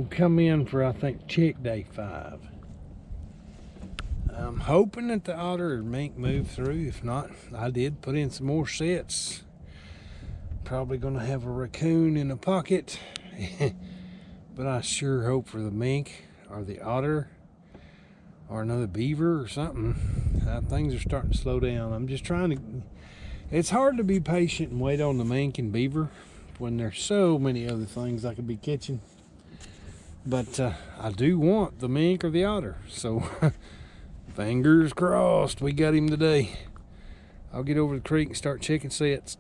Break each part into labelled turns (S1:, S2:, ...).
S1: We'll come in for, I think, check day 5. I'm hoping that the otter or mink move through. If not, I did put in some more sets. Probably gonna have a raccoon in a pocket. But I sure hope for the mink or the otter or another beaver or something. Things are starting to slow down. I'm just trying to, it's hard to be patient and wait on the mink and beaver when there's so many other things I could be catching. But I do want the mink or the otter. So fingers crossed we got him today. I'll get over to the creek and start checking sets.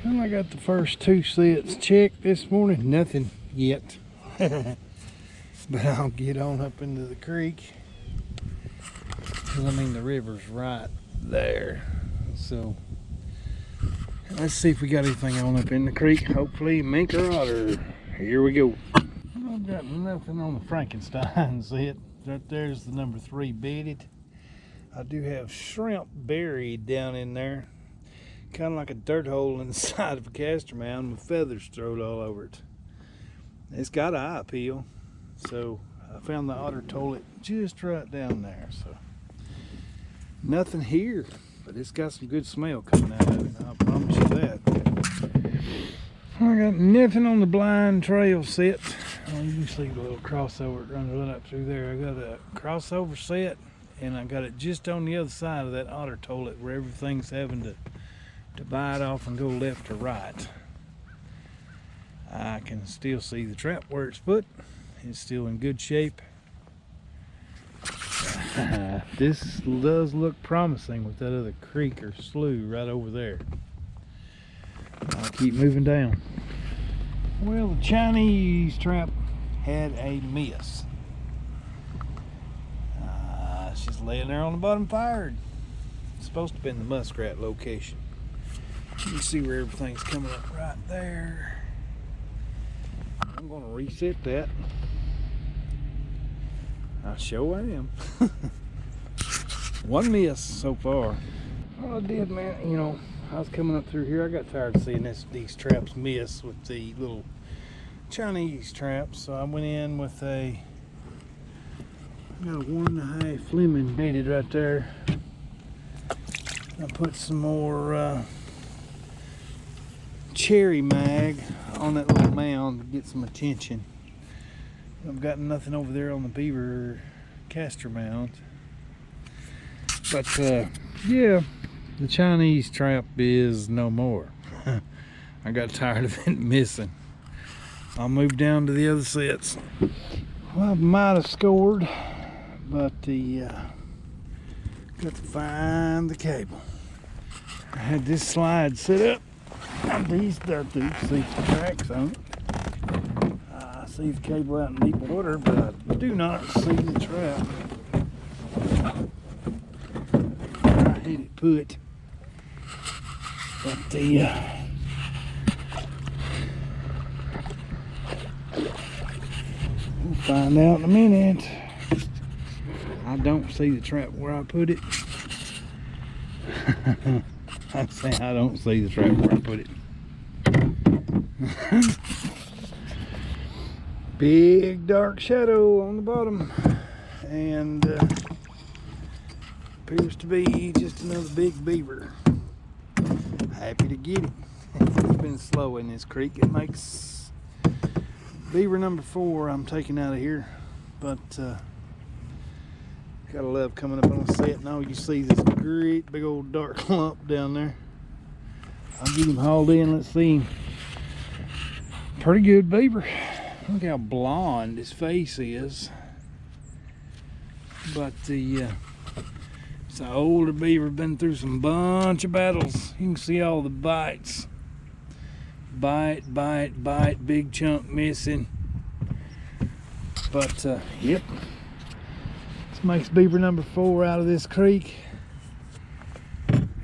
S1: Well, I got the first 2 sets checked this morning. Nothing yet. But I'll get on up into the creek. I mean, the river's right there. So let's see if we got anything on up in the creek. Hopefully mink or otter. Here we go. I've got nothing on the Frankenstein set. Right there's the number 3 bedded. I do have shrimp buried down in there. Kind of like a dirt hole in the side of a castor mound with feathers thrown all over it. It's got an eye appeal. So I found the otter toilet just right down there. So nothing here, but it's got some good smell coming out of it. I promise you that. I got nothing on the blind trail set. Oh, you can see the little crossover that runs right up through there. I got a crossover set, and I got it just on the other side of that otter toilet where everything's having to bite off and go left or right. I can still see the trap where it's put. It's still in good shape. This does look promising with that other creek or slough right over there. I'll keep moving down. Well, the Chinese trap had a miss. It's just laying there on the bottom fired. It's supposed to be in the muskrat location. You can see where everything's coming up right there. I'm going to reset that. I sure am. 1 miss so far. All I did, man, you know, I was coming up through here. I got tired of seeing these traps miss with the little Chinese traps. So I went in with I got a 1.5 lemon bedded right there. I put some more cherry mag on that little mound to get some attention. I've got nothing over there on the beaver castor mound. But yeah, the Chinese trap is no more. I got tired of it missing. I'll move down to the other sets. Well, I might have scored, but got to find the cable. I had this slide set up. These dirt tubes, see the tracks on it. I see the cable out in deep water, but I do not see the trap. I hit it put. But we'll find out in a minute. I don't see the trap where I put it. I'm saying I don't see the trap where I put it. Big dark shadow on the bottom, and appears to be just another big beaver. Happy to get it. It's been slow in this creek. It makes beaver number 4 I'm taking out of here, but gotta love coming up on the set. Now you see this great big old dark lump down there. I'll get him hauled in. Let's see him. Pretty good beaver. Look how blonde his face is. But it's an older beaver, been through some bunch of battles. You can see all the bites. Bite, big chunk missing. But yep. This makes beaver number 4 out of this creek.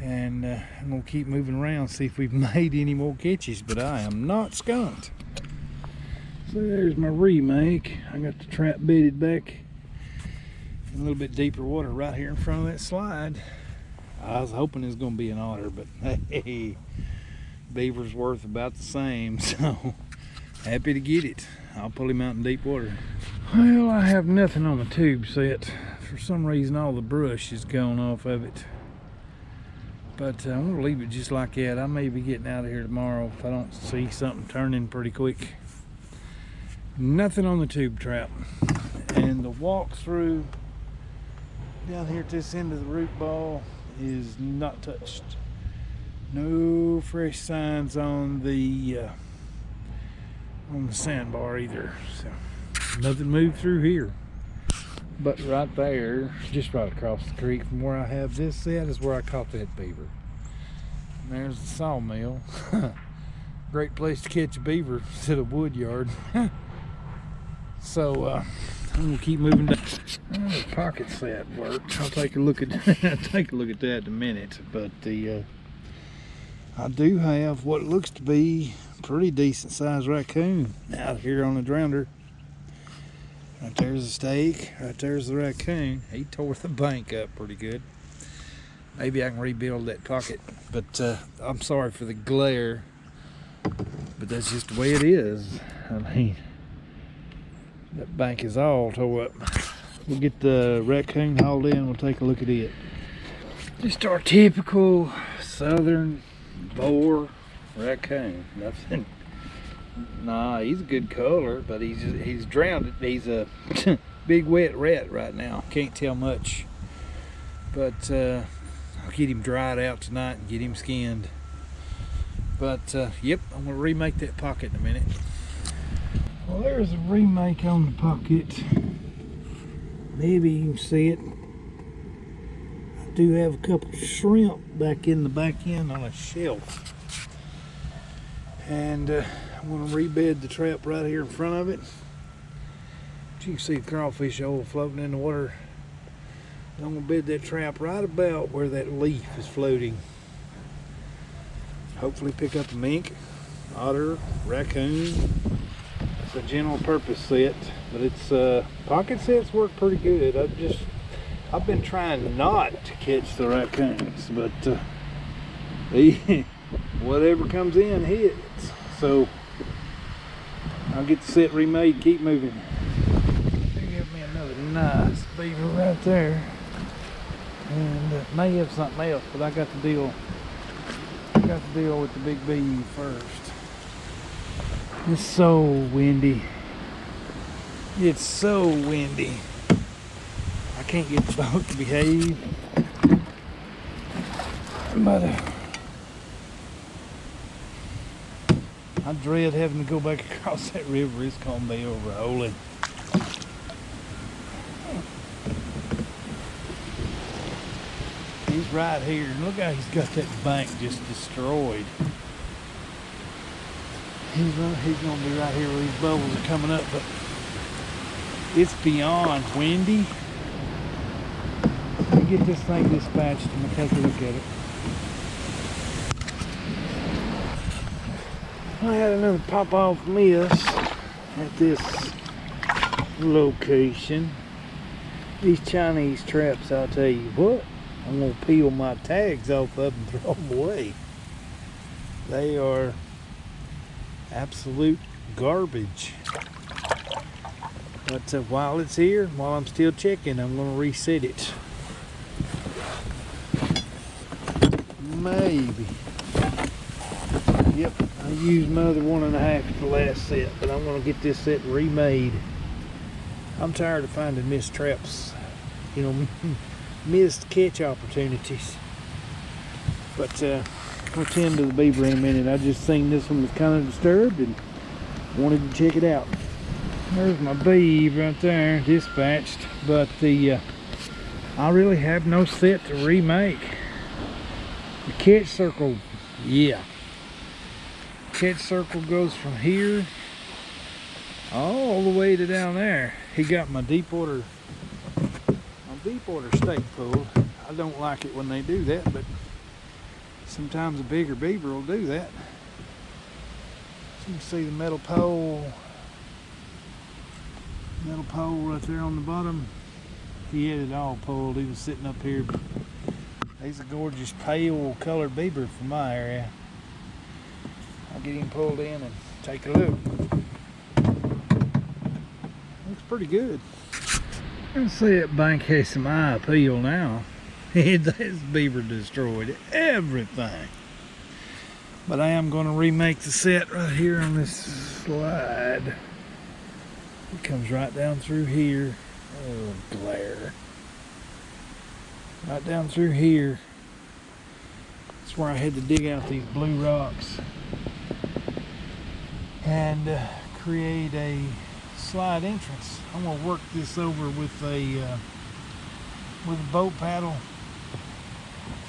S1: And I'm gonna keep moving around, see if we've made any more catches, but I am not skunked. So there's my remake. I got the trap bedded back in a little bit deeper water right here in front of that slide. I was hoping it was gonna be an otter, but hey, beaver's worth about the same, so happy to get it. I'll pull him out in deep water. Well, I have nothing on the tube set. For some reason, all the brush is gone off of it. But I'm gonna leave it just like that. I may be getting out of here tomorrow if I don't see something turning pretty quick. Nothing on the tube trap. And the walkthrough down here at this end of the root ball is not touched. No fresh signs on the sandbar either. So nothing moved through here. But right there, just right across the creek from where I have this set, is where I caught that beaver. And there's the sawmill. Great place to catch a beaver instead of wood yard. So I'm gonna keep moving down. The pocket set worked. I'll take a look at that in a minute. But I do have what looks to be a pretty decent sized raccoon out here on the drowner. Right there's the stake, right there's the raccoon. He tore the bank up pretty good. Maybe I can rebuild that pocket, but I'm sorry for the glare, but that's just the way it is. I mean, that bank is all tore up. We'll get the raccoon hauled in, we'll take a look at it. Just our typical southern boar raccoon. Nothing. Nah, he's a good color, but he's drowned. He's a big wet rat right now. Can't tell much, but I'll get him dried out tonight and get him skinned. But yep, I'm gonna remake that pocket in a minute. Well, there's a remake on the pocket. Maybe you can see it. I do have a couple of shrimp back in the back end on a shelf, and I'm going to rebed the trap right here in front of it. But you can see the crawfish oil floating in the water. I'm going to bed that trap right about where that leaf is floating. Hopefully pick up a mink, otter, raccoon. It's a general purpose set, but it's pocket sets work pretty good. I've been trying not to catch the raccoons, but whatever comes in hits. So I'll get the set remade, keep moving. They give me another nice beaver right there. And may have something else, but I got to deal with the big bee first. It's so windy. It's so windy. I can't get the boat to behave. But I dread having to go back across that river. It's gonna be rolling. He's right here. Look how he's got that bank just destroyed. He's gonna be right here where these bubbles are coming up, but it's beyond windy. Let me get this thing dispatched and we'll take a look at it. I had another pop off miss at this location. These Chinese traps, I'll tell you what, I'm gonna peel my tags off of and throw them away. They are absolute garbage. But while it's here, while I'm still checking, I'm gonna reset it. Maybe. Yep, I used my other 1.5 at the last set, but I'm gonna get this set remade. I'm tired of finding missed traps, you know, missed catch opportunities. But we'll tend to the beaver in a minute. I just seen this one was kind of disturbed and wanted to check it out. There's my beaver right there, dispatched. But I really have no set to remake. The catch circle, yeah. Catch circle goes from here all the way to down there. He got my deep water stake pulled. I don't like it when they do that, but sometimes a bigger beaver will do that. So you can see the metal pole right there on the bottom. He had it all pulled. He was sitting up here. He's a gorgeous pale colored beaver from my area. I'll get him pulled in and take a look. pretty good. Let's see, that bank has some eye appeal now. This beaver destroyed everything. But I am going to remake the set right here on this slide. It comes right down through here. Oh, glare. Right down through here. That's where I had to dig out these blue rocks and create a slide entrance. I'm going to work this over with a boat paddle.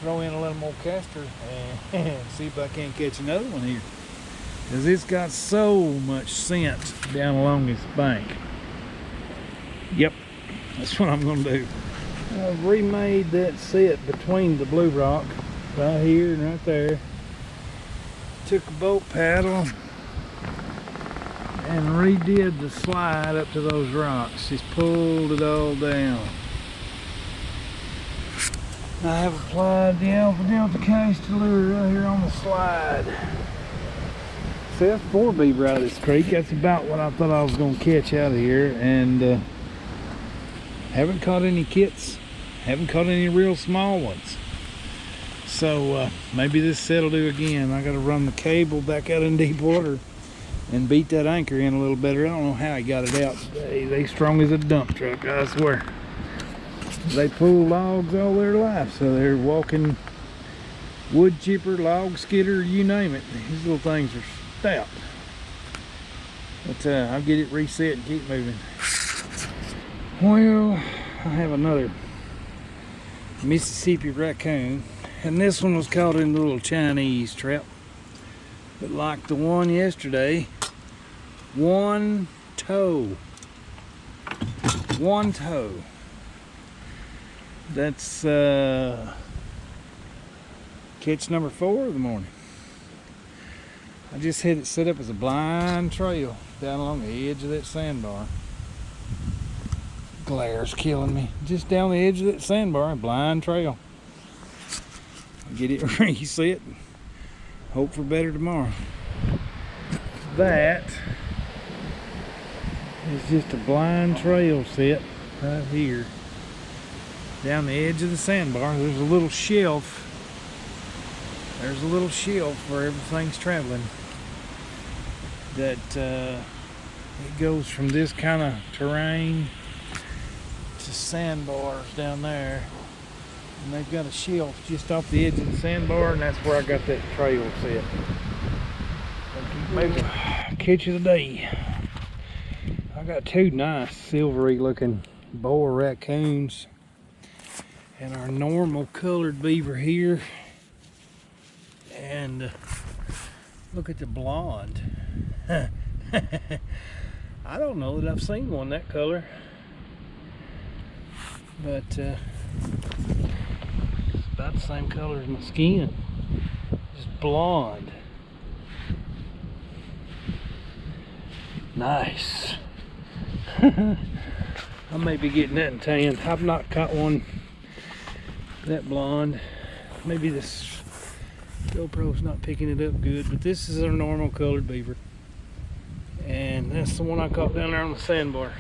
S1: Throw in a little more caster and see if I can't catch another one here. Because it's got so much scent down along this bank. Yep, that's what I'm going to do. I've remade that set between the blue rock, right here and right there. Took a boat paddle and redid the slide up to those rocks. Just pulled it all down. I have applied the Alpha Delta cast lure right here on the slide. See, that's 4 beaver out of this creek. That's about what I thought I was going to catch out of here. And haven't caught any kits. Haven't caught any real small ones. So maybe this set will do again. I got to run the cable back out in deep water and beat that anchor in a little better. I don't know how he got it out today. They strong as a dump truck, I swear. They pull logs all their life, so they're walking wood chipper, log skidder, you name it. These little things are stout. But I'll get it reset and keep moving. Well, I have another Mississippi raccoon, and this one was caught in the little Chinese trap. But like the one yesterday, one toe. One toe. That's catch number 4 of the morning. I just had it set up as a blind trail down along the edge of that sandbar. Glare's killing me. Just down the edge of that sandbar, a blind trail. I'll get it reset. Hope for better tomorrow. That is just a blind trail set right here. Down the edge of the sandbar, there's a little shelf. There's a little shelf where everything's traveling. That it goes from this kind of terrain to sandbars down there. And they've got a shelf just off the edge of the sandbar, and that's where I got that trail set. Maybe catch of the day. I got 2 nice silvery looking boa raccoons. And our normal colored beaver here. And look at the blonde. I don't know that I've seen one that color. But it's about the same color as my skin. Just blonde. Nice. I may be getting that in tan. I've not caught one that blonde. Maybe this GoPro's not picking it up good, but this is our normal colored beaver, and that's the one I caught down there on the sandbar.